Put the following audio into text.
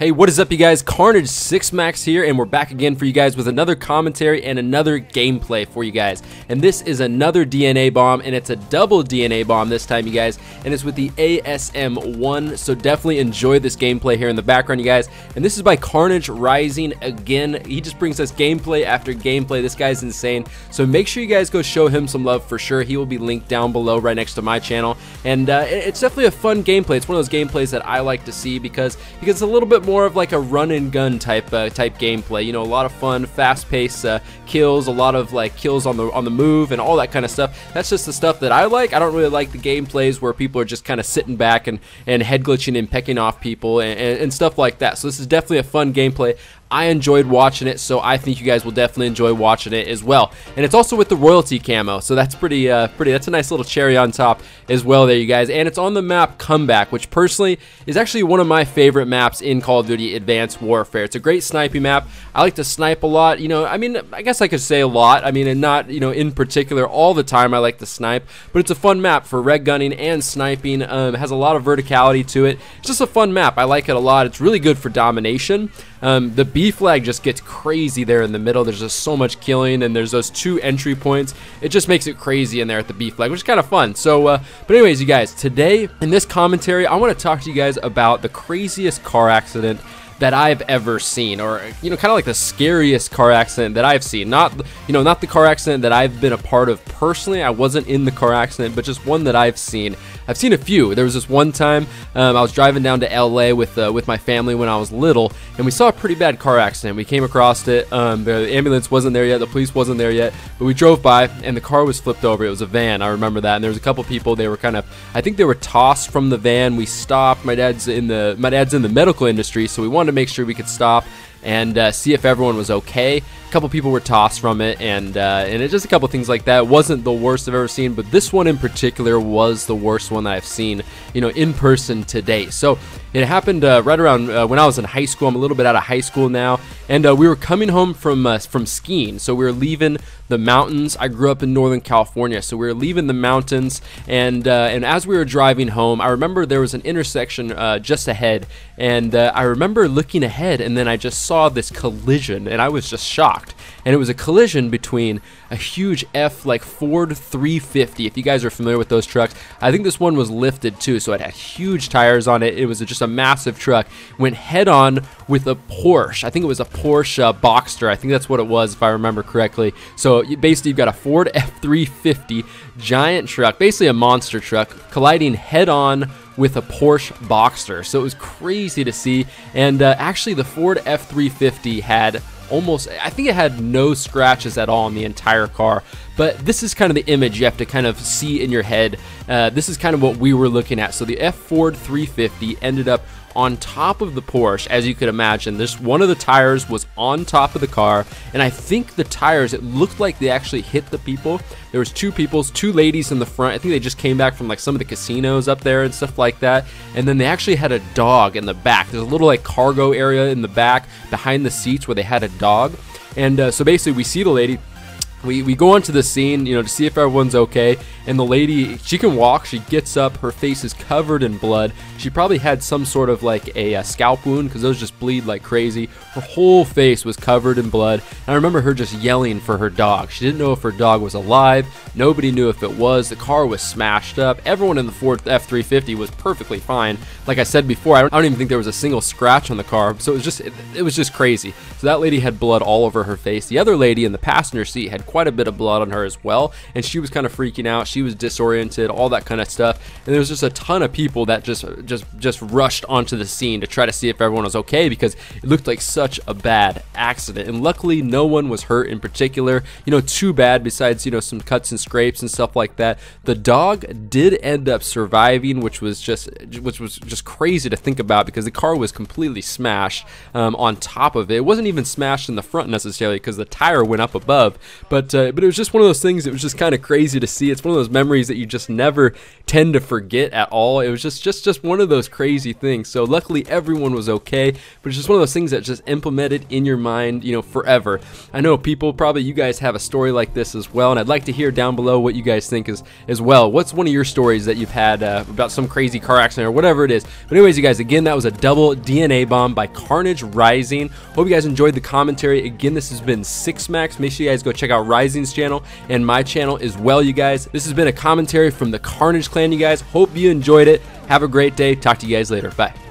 Hey, what is up, you guys? Carnage 6 Max here, and we're back again for you guys with another commentary and another gameplay for you guys. And this is another DNA bomb, and it's a double DNA bomb this time, you guys, and it's with the ASM-1, so definitely enjoy this gameplay here in the background, you guys. And this is by Carnage Rising again. He just brings us gameplay after gameplay. This guy's insane, so make sure you guys go show him some love for sure. He will be linked down below right next to my channel, and it's definitely a fun gameplay. It's one of those gameplays that I like to see because it's a little bit more of like a run and gun type gameplay. You know, a lot of fun, fast-paced kills, a lot of like kills on the move and all that kind of stuff. That's just the stuff that I like. I don't really like the gameplays where people are just kind of sitting back and head glitching and pecking off people and stuff like that. So this is definitely a fun gameplay. I enjoyed watching it, so I think you guys will definitely enjoy watching it as well. And it's also with the royalty camo, so that's pretty. That's a nice little cherry on top as well there, you guys. And it's on the map Comeback, which personally is actually one of my favorite maps in Call of Duty Advanced Warfare. It's a great sniping map. I like to snipe a lot. You know, I mean, I guess I could say a lot. I mean, and not, you know, in particular all the time I like to snipe, but it's a fun map for red gunning and sniping. It has a lot of verticality to it. It's just a fun map. I like it a lot. It's really good for domination. The B flag just gets crazy there in the middle. There's just so much killing, and there's those two entry points. It just makes it crazy in there at the B flag, which is kind of fun. So, but anyways, you guys, today in this commentary, I want to talk to you guys about the craziest car accident that I've ever seen, or, you know, kind of like the scariest car accident that I've seen. Not, you know, not the car accident that I've been a part of personally. I wasn't in the car accident, but just one that I've seen. I've seen a few. There was this one time I was driving down to LA with my family when I was little, and we saw a pretty bad car accident. We came across it. The ambulance wasn't there yet. The police wasn't there yet, but we drove by, and the car was flipped over. It was a van. I remember that. And there was a couple people. They were kind of, I think they were tossed from the van. We stopped. My dad's in the medical industry, so we wanted to make sure we could stop and see if everyone was okay. A couple people were tossed from it, and it's just a couple things like that. It wasn't the worst I've ever seen, but this one in particular was the worst one that I've seen, you know, in person to date. So it happened right around when I was in high school. I'm a little bit out of high school now, and we were coming home from skiing. So we were leaving the mountains. I grew up in Northern California, so we were leaving the mountains, and as we were driving home, I remember there was an intersection just ahead, and I remember looking ahead, and then I just saw this collision, and I was just shocked. And it was a collision between a huge Ford 350. If you guys are familiar with those trucks, I think this one was lifted too, so it had huge tires on it. It was just a massive truck. Went head on with a Porsche. I think it was a Porsche Boxster. I think that's what it was, if I remember correctly. So basically, you've got a Ford F350 giant truck, basically a monster truck, colliding head on with a Porsche Boxster. So it was crazy to see. And actually, the Ford F350 had almost, I think it had no scratches at all on the entire car. But this is kind of the image you have to kind of see in your head. This is kind of what we were looking at. So the Ford 350 ended up on top of the Porsche, as you could imagine. This one of the tires was on top of the car, and I think the tires, it looked like they actually hit the people. There was two ladies in the front. I think they just came back from like some of the casinos up there and stuff like that, and then they actually had a dog in the back. There's a little like cargo area in the back behind the seats where they had a dog. And so basically we see the lady. We go onto the scene, you know, to see if everyone's okay, and the lady, she can walk, she gets up, her face is covered in blood. She probably had some sort of like a scalp wound, because those just bleed like crazy. Her whole face was covered in blood, and I remember her just yelling for her dog. She didn't know if her dog was alive. Nobody knew if it was. The car was smashed up. Everyone in the Ford F350 was perfectly fine. Like I said before, I don't even think there was a single scratch on the car, so it was just crazy. So that lady had blood all over her face. The other lady in the passenger seat had quite a bit of blood on her as well, and she was kind of freaking out. She was disoriented, all that kind of stuff. And there was just a ton of people that just rushed onto the scene to try to see if everyone was okay, because it looked like such a bad accident. And luckily no one was hurt in particular, you know, too bad, besides, you know, some cuts and scrapes and stuff like that. The dog did end up surviving, which was just crazy to think about, because the car was completely smashed on top of it. It wasn't even smashed in the front necessarily, because the tire went up above, but But it was just one of those things. It was just kind of crazy to see. It's one of those memories that you just never tend to forget at all. It was just one of those crazy things. So luckily everyone was okay, but it's just one of those things that just implemented in your mind, you know, forever. I know people, probably you guys have a story like this as well, and I'd like to hear down below what you guys think as well. What's one of your stories that you've had about some crazy car accident or whatever it is? But anyways, you guys, again, that was a double DNA bomb by KARNAGE Rising. Hope you guys enjoyed the commentary. Again, this has been 6max. Make sure you guys go check out Rising's channel and my channel as well, you guys. This has been a commentary from the KARNAGE clan, you guys. Hope you enjoyed it. Have a great day. Talk to you guys later. Bye.